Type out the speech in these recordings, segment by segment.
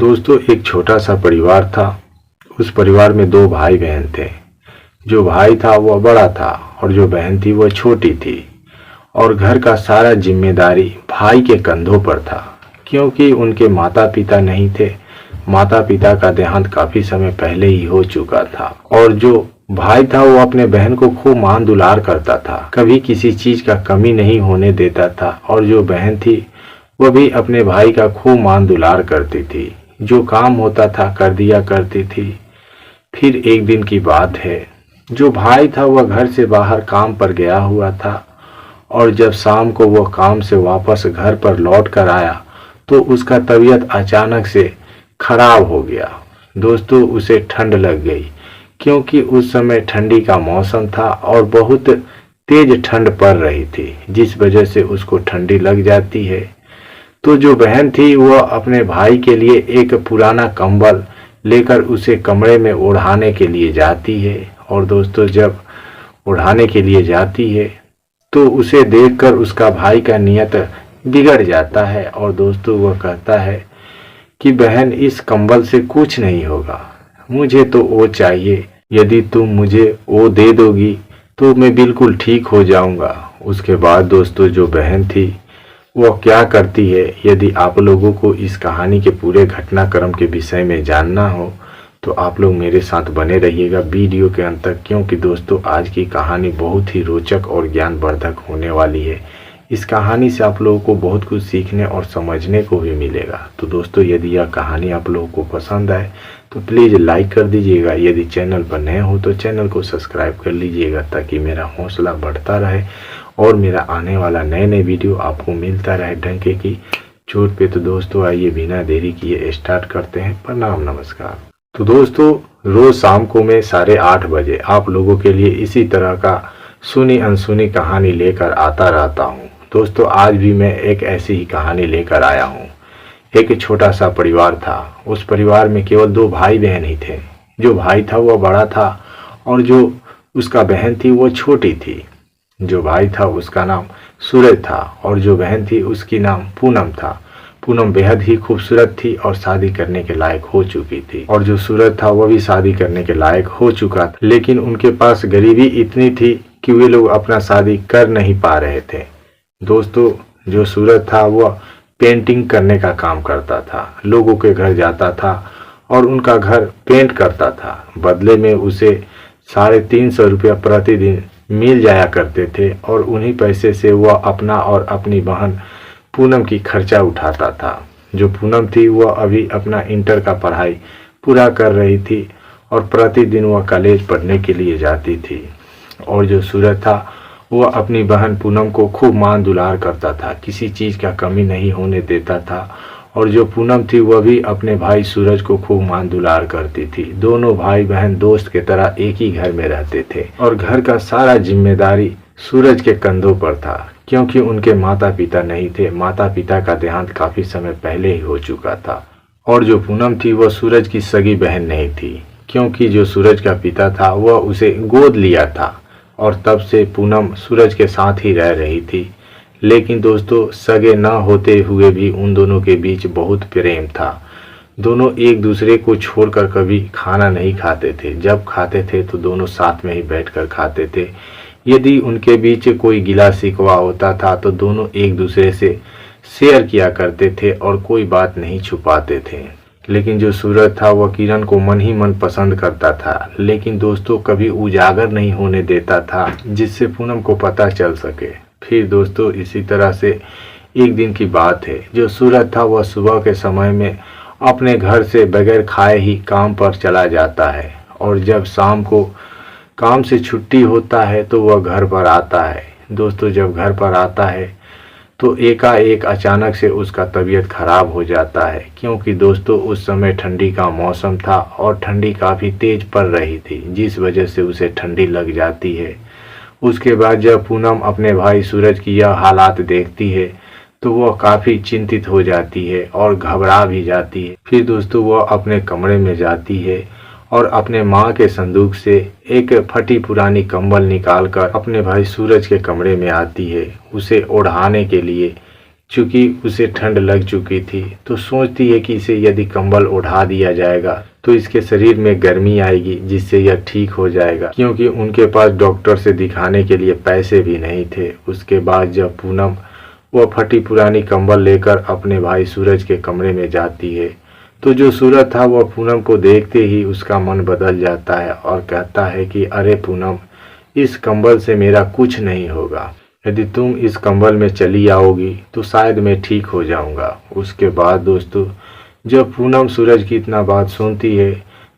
दोस्तों एक छोटा सा परिवार था। उस परिवार में दो भाई बहन थे। जो भाई था वह बड़ा था और जो बहन थी वह छोटी थी। और घर का सारा जिम्मेदारी भाई के कंधों पर था, क्योंकि उनके माता पिता नहीं थे। माता पिता का देहांत काफी समय पहले ही हो चुका था। और जो भाई था वो अपने बहन को खूब मान दुलार करता था, कभी किसी चीज का कमी नहीं होने देता था। और जो बहन थी वह भी अपने भाई का खूब मान दुलार करती थी, जो काम होता था कर दिया करती थी। फिर एक दिन की बात है, जो भाई था वह घर से बाहर काम पर गया हुआ था। और जब शाम को वह काम से वापस घर पर लौट कर आया तो उसका तबीयत अचानक से खराब हो गया। दोस्तों उसे ठंड लग गई, क्योंकि उस समय ठंडी का मौसम था और बहुत तेज ठंड पड़ रही थी, जिस वजह से उसको ठंडी लग जाती है। तो जो बहन थी वह अपने भाई के लिए एक पुराना कंबल लेकर उसे कमरे में ओढ़ाने के लिए जाती है। और दोस्तों जब ओढ़ाने के लिए जाती है तो उसे देखकर उसका भाई का नियत बिगड़ जाता है। और दोस्तों वह कहता है कि बहन इस कंबल से कुछ नहीं होगा, मुझे तो वो चाहिए, यदि तुम मुझे वो दे दोगी तो मैं बिल्कुल ठीक हो जाऊंगा। उसके बाद दोस्तों जो बहन थी वह क्या करती है, यदि आप लोगों को इस कहानी के पूरे घटनाक्रम के विषय में जानना हो तो आप लोग मेरे साथ बने रहिएगा वीडियो के अंत तक, क्योंकि दोस्तों आज की कहानी बहुत ही रोचक और ज्ञानवर्धक होने वाली है। इस कहानी से आप लोगों को बहुत कुछ सीखने और समझने को भी मिलेगा। तो दोस्तों यदि यह कहानी आप लोगों को पसंद आए तो प्लीज़ लाइक कर दीजिएगा। यदि चैनल पर नए हो तो चैनल को सब्सक्राइब कर लीजिएगा, ताकि मेरा हौसला बढ़ता रहे और मेरा आने वाला नए नए वीडियो आपको मिलता रहे डंके की चोट पे। तो दोस्तों आइए बिना देरी किए स्टार्ट करते हैं। प्रणाम, नमस्कार। तो दोस्तों रोज शाम को मैं 8:30 बजे आप लोगों के लिए इसी तरह का सुनी अनसुनी कहानी लेकर आता रहता हूँ। दोस्तों आज भी मैं एक ऐसी ही कहानी लेकर आया हूँ। एक छोटा सा परिवार था। उस परिवार में केवल दो भाई बहन ही थे। जो भाई था वह बड़ा था और जो उसका बहन थी वो छोटी थी। जो भाई था उसका नाम सूरज था और जो बहन थी उसकी नाम पूनम था। पूनम बेहद ही खूबसूरत थी और शादी करने के लायक हो चुकी थी। और जो सूरज था वह भी शादी करने के लायक हो चुका था, लेकिन उनके पास गरीबी इतनी थी कि वे लोग अपना शादी कर नहीं पा रहे थे। दोस्तों जो सूरज था वह पेंटिंग करने का काम करता था, लोगों के घर जाता था और उनका घर पेंट करता था। बदले में उसे 350 रुपया प्रतिदिन मिल जाया करते थे और उन्हीं पैसे से वह अपना और अपनी बहन पूनम की खर्चा उठाता था। जो पूनम थी वह अभी अपना इंटर का पढ़ाई पूरा कर रही थी और प्रतिदिन वह कॉलेज पढ़ने के लिए जाती थी। और जो सूरज था वह अपनी बहन पूनम को खूब मान दुलार करता था, किसी चीज़ का कमी नहीं होने देता था। और जो पूनम थी वह भी अपने भाई सूरज को खूब मान दुलार करती थी। दोनों भाई बहन दोस्त के तरह एक ही घर में रहते थे और घर का सारा जिम्मेदारी सूरज के कंधों पर था, क्योंकि उनके माता पिता नहीं थे। माता पिता का देहांत काफी समय पहले ही हो चुका था। और जो पूनम थी वह सूरज की सगी बहन नहीं थी, क्योंकि जो सूरज का पिता था वह उसे गोद लिया था और तब से पूनम सूरज के साथ ही रह रही थी। लेकिन दोस्तों सगे न होते हुए भी उन दोनों के बीच बहुत प्रेम था। दोनों एक दूसरे को छोड़कर कभी खाना नहीं खाते थे। जब खाते थे तो दोनों साथ में ही बैठकर खाते थे। यदि उनके बीच कोई गिला शिकवा होता था तो दोनों एक दूसरे से शेयर किया करते थे और कोई बात नहीं छुपाते थे। लेकिन जो सूरज था वह किरण को मन ही मन पसंद करता था, लेकिन दोस्तों कभी उजागर नहीं होने देता था जिससे पूनम को पता चल सके। फिर दोस्तों इसी तरह से एक दिन की बात है, जो सूरज था वह सुबह के समय में अपने घर से बगैर खाए ही काम पर चला जाता है। और जब शाम को काम से छुट्टी होता है तो वह घर पर आता है। दोस्तों जब घर पर आता है तो एकाएक अचानक से उसका तबीयत खराब हो जाता है, क्योंकि दोस्तों उस समय ठंडी का मौसम था और ठंडी काफ़ी तेज पड़ रही थी, जिस वजह से उसे ठंडी लग जाती है। उसके बाद जब पूनम अपने भाई सूरज की यह हालात देखती है तो वह काफ़ी चिंतित हो जाती है और घबरा भी जाती है। फिर दोस्तों वह अपने कमरे में जाती है और अपने माँ के संदूक से एक फटी पुरानी कंबल निकालकर अपने भाई सूरज के कमरे में आती है उसे ओढ़ाने के लिए, चूँकि उसे ठंड लग चुकी थी तो सोचती है कि इसे यदि कंबल ओढ़ा दिया जाएगा तो इसके शरीर में गर्मी आएगी जिससे यह ठीक हो जाएगा, क्योंकि उनके पास डॉक्टर से दिखाने के लिए पैसे भी नहीं थे। उसके बाद जब पूनम वह फटी पुरानी कंबल लेकर अपने भाई सूरज के कमरे में जाती है तो जो सूरज था वह पूनम को देखते ही उसका मन बदल जाता है और कहता है कि अरे पूनम, इस कंबल से मेरा कुछ नहीं होगा, यदि तुम इस कंबल में चली आओगी तो शायद मैं ठीक हो जाऊंगा। उसके बाद दोस्तों जब पूनम सूरज की इतना बात सुनती है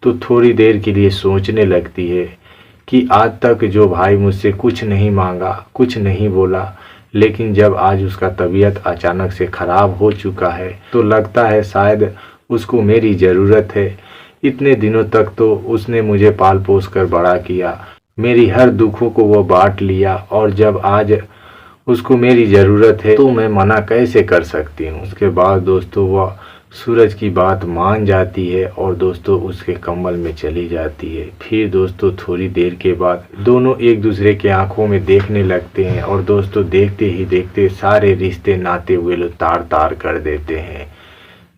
तो थोड़ी देर के लिए सोचने लगती है कि आज तक जो भाई मुझसे कुछ नहीं मांगा, कुछ नहीं बोला, लेकिन जब आज उसका तबीयत अचानक से खराब हो चुका है तो लगता है शायद उसको मेरी ज़रूरत है। इतने दिनों तक तो उसने मुझे पाल पोस कर बड़ा किया, मेरी हर दुखों को वो बांट लिया, और जब आज उसको मेरी ज़रूरत है तो मैं मना कैसे कर सकती हूँ। उसके बाद दोस्तों वह सूरज की बात मान जाती है और दोस्तों उसके कंबल में चली जाती है। फिर दोस्तों थोड़ी देर के बाद दोनों एक दूसरे के आंखों में देखने लगते हैं और दोस्तों देखते ही देखते सारे रिश्ते नाते हुए लोग तार तार कर देते हैं।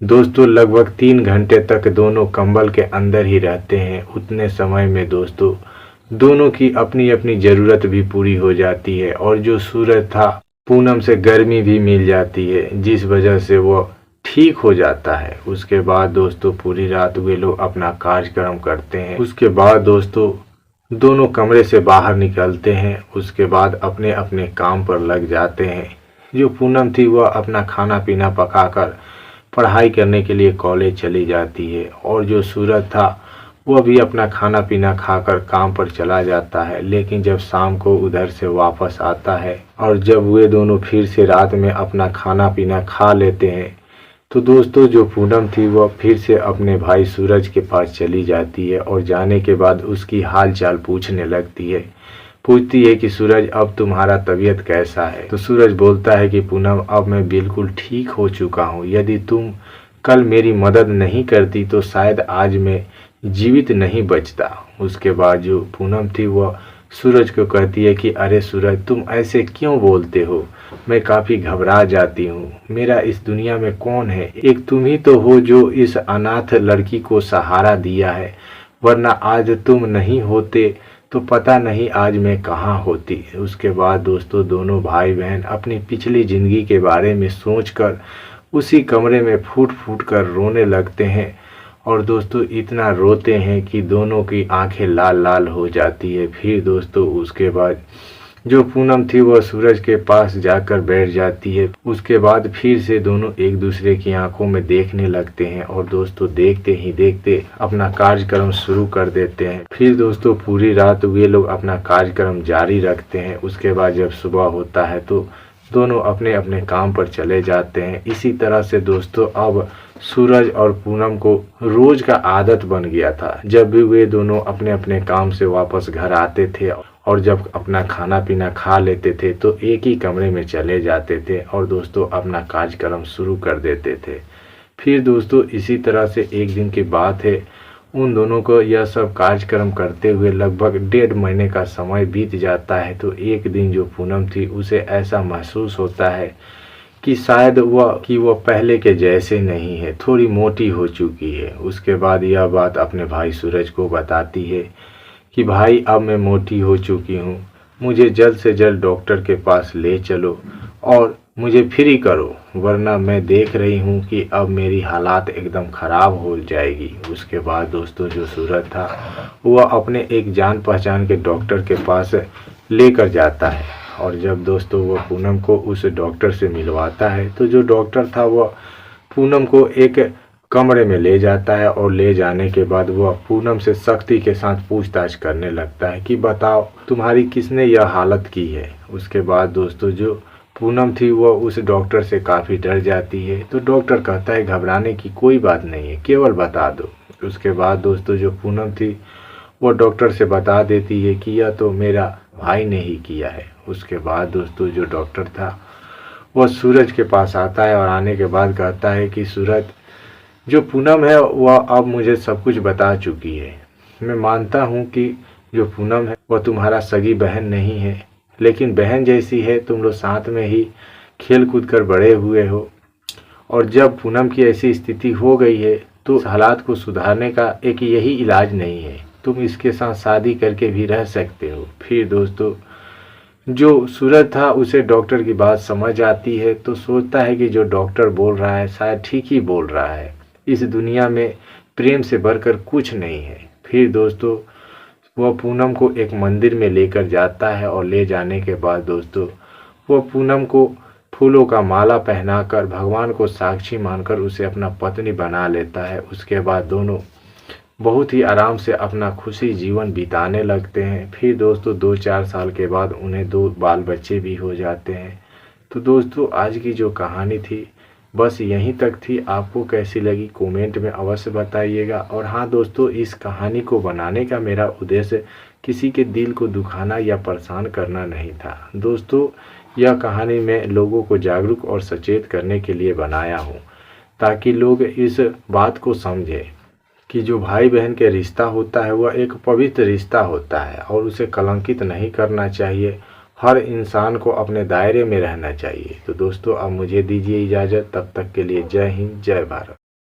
दोस्तों लगभग 3 घंटे तक दोनों कंबल के अंदर ही रहते हैं। उतने समय में दोस्तों दोनों की अपनी अपनी ज़रूरत भी पूरी हो जाती है और जो सूरज था पूनम से गर्मी भी मिल जाती है, जिस वजह से वो ठीक हो जाता है। उसके बाद दोस्तों पूरी रात वे लोग अपना कार्यक्रम करते हैं। उसके बाद दोस्तों दोनों कमरे से बाहर निकलते हैं। उसके बाद अपने अपने काम पर लग जाते हैं। जो पूनम थी वह अपना खाना पीना पकाकर पढ़ाई करने के लिए कॉलेज चली जाती है और जो सूरज था वह भी अपना खाना पीना खाकर काम पर चला जाता है। लेकिन जब शाम को उधर से वापस आता है और जब वे दोनों फिर से रात में अपना खाना पीना खा लेते हैं तो दोस्तों जो पूनम थी वह फिर से अपने भाई सूरज के पास चली जाती है और जाने के बाद उसकी हाल चाल पूछने लगती है। पूछती है कि सूरज अब तुम्हारा तबीयत कैसा है। तो सूरज बोलता है कि पूनम अब मैं बिल्कुल ठीक हो चुका हूँ, यदि तुम कल मेरी मदद नहीं करती तो शायद आज मैं जीवित नहीं बचता। उसके बाद जो पूनम थी वह सूरज को कहती है कि अरे सूरज, तुम ऐसे क्यों बोलते हो, मैं काफ़ी घबरा जाती हूँ। मेरा इस दुनिया में कौन है, एक तुम ही तो हो जो इस अनाथ लड़की को सहारा दिया है, वरना आज तुम नहीं होते तो पता नहीं आज मैं कहाँ होती। उसके बाद दोस्तों दोनों भाई बहन अपनी पिछली ज़िंदगी के बारे में सोचकर उसी कमरे में फूट फूट कर रोने लगते हैं और दोस्तों इतना रोते हैं कि दोनों की आंखें लाल लाल हो जाती है। फिर दोस्तों उसके बाद जो पूनम थी वह सूरज के पास जाकर बैठ जाती है। उसके बाद फिर से दोनों एक दूसरे की आंखों में देखने लगते हैं और दोस्तों देखते ही देखते अपना कार्यक्रम शुरू कर देते हैं। फिर दोस्तों पूरी रात वे लोग अपना कार्यक्रम जारी रखते हैं। उसके बाद जब सुबह होता है तो दोनों अपने अपने काम पर चले जाते हैं। इसी तरह से दोस्तों अब सूरज और पूनम को रोज का आदत बन गया था। जब भी वे दोनों अपने अपने काम से वापस घर आते थे और जब अपना खाना पीना खा लेते थे तो एक ही कमरे में चले जाते थे और दोस्तों अपना कार्यक्रम शुरू कर देते थे। फिर दोस्तों इसी तरह से एक दिन की बात है, उन दोनों को यह सब कार्यक्रम करते हुए लगभग 1.5 महीने का समय बीत जाता है। तो एक दिन जो पूनम थी उसे ऐसा महसूस होता है कि शायद वह पहले के जैसे नहीं है, थोड़ी मोटी हो चुकी है। उसके बाद यह बात अपने भाई सूरज को बताती है कि भाई अब मैं मोटी हो चुकी हूँ, मुझे जल्द से जल्द डॉक्टर के पास ले चलो और मुझे फ्री करो, वरना मैं देख रही हूँ कि अब मेरी हालात एकदम ख़राब हो जाएगी। उसके बाद दोस्तों जो सूरज था वह अपने एक जान पहचान के डॉक्टर के पास लेकर जाता है और जब दोस्तों वह पूनम को उस डॉक्टर से मिलवाता है तो जो डॉक्टर था वह पूनम को एक कमरे में ले जाता है और ले जाने के बाद वह पूनम से सख्ती के साथ पूछताछ करने लगता है कि बताओ तुम्हारी किसने यह हालत की है। उसके बाद दोस्तों जो पूनम थी वह उस डॉक्टर से काफ़ी डर जाती है। तो डॉक्टर कहता है घबराने की कोई बात नहीं है, केवल बता दो। उसके बाद दोस्तों जो पूनम थी वो डॉक्टर से बता देती है कि यह तो मेरा भाई ने ही किया है। उसके बाद दोस्तों जो डॉक्टर था वह सूरज के पास आता है और आने के बाद कहता है कि सूरज, जो पूनम है वह अब मुझे सब कुछ बता चुकी है। मैं मानता हूँ कि जो पूनम है वह तुम्हारा सगी बहन नहीं है, लेकिन बहन जैसी है, तुम लोग साथ में ही खेल कूद कर बड़े हुए हो, और जब पूनम की ऐसी स्थिति हो गई है तो हालात को सुधारने का एक यही इलाज नहीं है, तुम इसके साथ शादी करके भी रह सकते हो। फिर दोस्तों जो सूरज था उसे डॉक्टर की बात समझ आती है, तो सोचता है कि जो डॉक्टर बोल रहा है शायद ठीक ही बोल रहा है, इस दुनिया में प्रेम से बढ़कर कुछ नहीं है। फिर दोस्तों वह पूनम को एक मंदिर में लेकर जाता है, और ले जाने के बाद दोस्तों वह पूनम को फूलों का माला पहनाकर भगवान को साक्षी मानकर उसे अपना पत्नी बना लेता है। उसके बाद दोनों बहुत ही आराम से अपना खुशी जीवन बिताने लगते हैं। फिर दोस्तों 2-4 साल के बाद उन्हें 2 बाल बच्चे भी हो जाते हैं। तो दोस्तों आज की जो कहानी थी बस यहीं तक थी। आपको कैसी लगी कमेंट में अवश्य बताइएगा। और हाँ दोस्तों, इस कहानी को बनाने का मेरा उद्देश्य किसी के दिल को दुखाना या परेशान करना नहीं था दोस्तों। यह कहानी मैं लोगों को जागरूक और सचेत करने के लिए बनाया हूँ, ताकि लोग इस बात को समझें कि जो भाई बहन के रिश्ता होता है वह एक पवित्र रिश्ता होता है, और उसे कलंकित नहीं करना चाहिए। हर इंसान को अपने दायरे में रहना चाहिए। तो दोस्तों अब मुझे दीजिए इजाज़त, तब तक के लिए जय हिंद, जय भारत।